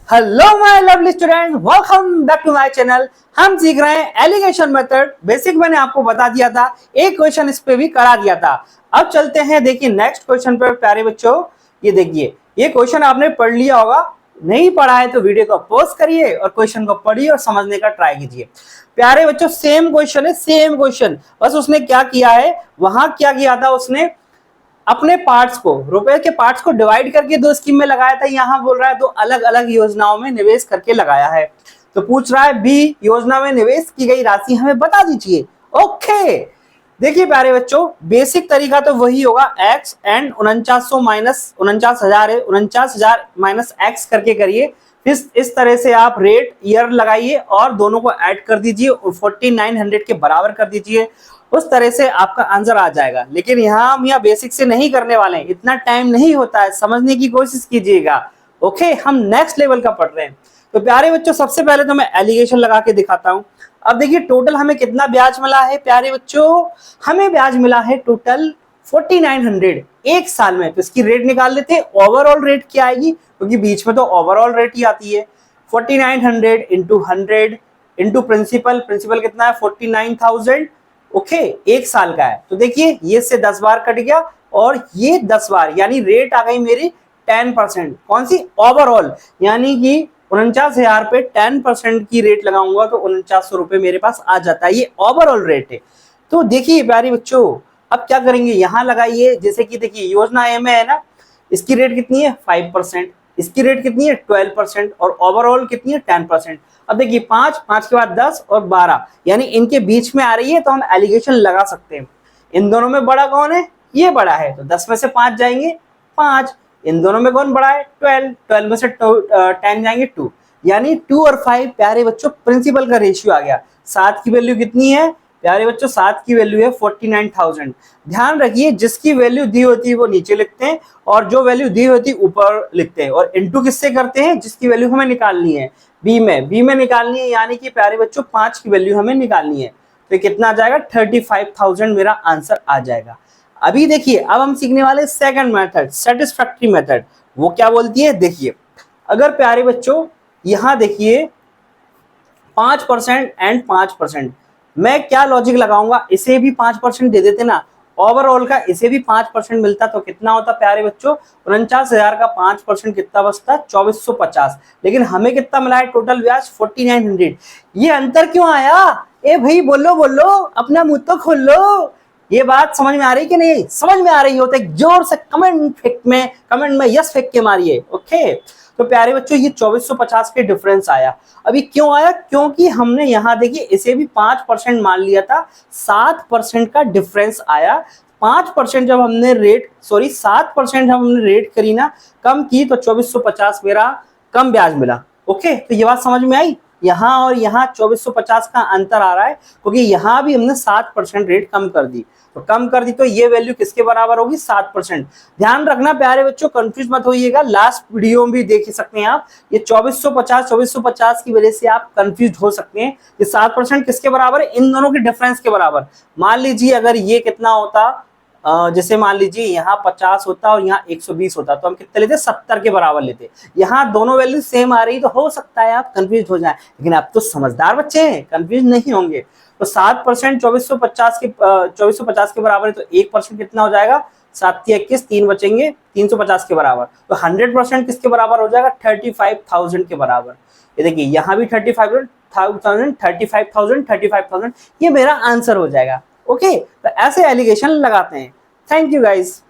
Hello my lovely student, welcome back to my channel. हम सीख रहे हैं एलिगेशन मेथड। बेसिक मैंने आपको बता दिया था, एक क्वेश्चन इस पे भी करा दिया था। अब चलते हैं, देखिए नेक्स्ट क्वेश्चन पर प्यारे बच्चों। ये देखिए, ये क्वेश्चन आपने पढ़ लिया होगा, नहीं पढ़ा है तो वीडियो को पॉज करिए और क्वेश्चन को पढ़िए और समझने का ट्राई कीजिए। प्यारे बच्चों, सेम क्वेश्चन है, सेम क्वेश्चन, बस उसने क्या किया है, वहां क्या किया था, उसने अपने पार्ट्स को, रुपए के पार्ट्स को डिवाइड करके दो स्कीम में लगाया था। यहां बोल रहा है दो अलग अलग योजनाओं में निवेश करके लगाया है। तो पूछ रहा है बी योजना में निवेश की गई राशि हमें बता दीजिए। ओके, देखिए प्यारे बच्चों, बेसिक तरीका तो वही होगा, एक्स एंड 4900 माइनस 49,000 है, 49,000 माइनस एक्स करके करिए। फिर इस तरह से आप रेट ईयर लगाइए और दोनों को ऐड कर दीजिए और 4900 के बराबर कर दीजिए। उस तरह से आपका आंसर आ जाएगा। लेकिन यहाँ हम यहाँ बेसिक से नहीं करने वाले हैं, इतना टाइम नहीं होता है, समझने की कोशिश कीजिएगा। ओके, हम नेक्स्ट लेवल का पढ़ रहे हैं। तो प्यारे बच्चों, सबसे पहले तो मैं एलिगेशन लगा के दिखाता हूं। अब देखिए टोटल हमें कितना ब्याज मिला है प्यारे बच्चों, हमें ब्याज मिला है टोटल 4900 एक साल में। तो इसकी रेट निकाल लेते हैं, ओवरऑल रेट क्या आएगी, क्योंकि बीच में तो ओवरऑल रेट ही आती है। 4900 इंटू 100 इंटू प्रिंसिपल, प्रिंसिपल कितना है 49,000। ओके, एक साल का है। तो देखिए ये से 10 बार कट गया और ये 10 बार, यानी रेट आ गई मेरी 10%। कौन सी, ओवरऑल, यानी कि 49,000 पे 10% की रेट लगाऊंगा तो 4900 रुपए मेरे पास आ जाता है। ये ओवरऑल रेट है। तो देखिए प्यारे बच्चों, अब क्या करेंगे, यहां लगाइए। जैसे कि देखिए योजना ए में है ना, इसकी रेट कितनी है 5%, इसकी रेट कितनी है 12% और ओवरऑल कितनी है 10%। अब देखिए 5 5 के बाद 10 और 12, यानी इनके बीच में आ रही है, तो हम एलिगेशन लगा सकते हैं। इन दोनों में बड़ा कौन है, ये बड़ा है, तो 10 में से 5 जाएंगे 5। इन दोनों में कौन बड़ा है 12, 12 में से 10 जाएंगे 2, यानी 2 और 5 प्यारे बच्चों प्रिंसिपल का रेशियो आ गया। 7 की वैल्यू कितनी है प्यारे बच्चों, 7 की वैल्यू है 49,000। ध्यान रखिए, जिसकी वैल्यू दी होती है वो नीचे लिखते हैं और जो वैल्यू दी होती है ऊपर लिखते हैं। और इनटू किससे करते हैं, जिसकी वैल्यू हमें निकालनी है बी में निकालनी है, यानी कि प्यारे बच्चों 5 की वैल्यू हमें निकालनी है। तो कितना आ जाएगा 35,000 मेरा आंसर आ जाएगा। अभी देखिए, अब हम सीखने वाले सेकंड मेथड, सेटिस्फैक्टरी मेथड। वो क्या बोलती है, देखिए अगर प्यारे बच्चों यहां देखिए 5% एंड 5%, मैं क्या लॉजिक लगाऊंगा, इसे भी 5% दे देते ना, ओवरऑल का इसे भी 5% मिलता तो कितना होता प्यारे बच्चों, 49,000 का 5% कितना बचता 2450। लेकिन हमें कितना मिला है टोटल ब्याज 4900। ये अंतर क्यों आया, ए भाई बोलो बोलो, अपना मुंह तो खोल लो। ये बात समझ में आ रही कि नहीं, समझ में आ रही हो तो एक जोर से कमेंट में यस फेंक के मारिए। ओके, तो प्यारे बच्चों ये 2450 के डिफरेंस आया। अभी क्यों आया, क्योंकि हमने यहां देखिए इसे भी 5% मान लिया था, 7% का डिफरेंस आया। 5% जब हमने रेट, सॉरी 7% जब हमने रेट करी ना, कम की, तो 2450 मेरा कम ब्याज मिला। ओके, तो ये बात समझ में आई। यहां और यहां 2450 का अंतर आ रहा है, क्योंकि यहां भी हमने 7% रेट कम कर दी। तो कम कर दी तो ये वैल्यू किसके बराबर होगी 7%। ध्यान रखना प्यारे बच्चों, कंफ्यूज मत होइएगा, लास्ट वीडियो में भी देख सकते हैं आप। ये 2450 की वजह से आप कंफ्यूज हो सकते हैं। ये 7% किसके बराबर है, इन दोनों के डिफरेंस के बराबर। मान लीजिए अगर ये कितना होता, जैसे मान लीजिए यहाँ 50 होता और यहाँ 120 होता, तो हम कितने लेते 70 के बराबर लेते। यहाँ दोनों वैल्यू सेम आ रही, तो हो सकता है आप कंफ्यूज हो जाए, लेकिन आप तो समझदार बच्चे हैं, कंफ्यूज नहीं होंगे। तो 7% 2450 के बराबर है, तो 1% कितना हो जाएगा 7 × 21, 3 बचेंगे 350 के बराबर। तो 100% किसके बराबर हो जाएगा 35,000 के बराबर। ये देखिए यहाँ भी 35,000 ये मेरा आंसर हो जाएगा। ओके, तो ऐसे एलिगेशन लगाते हैं। Thank you guys.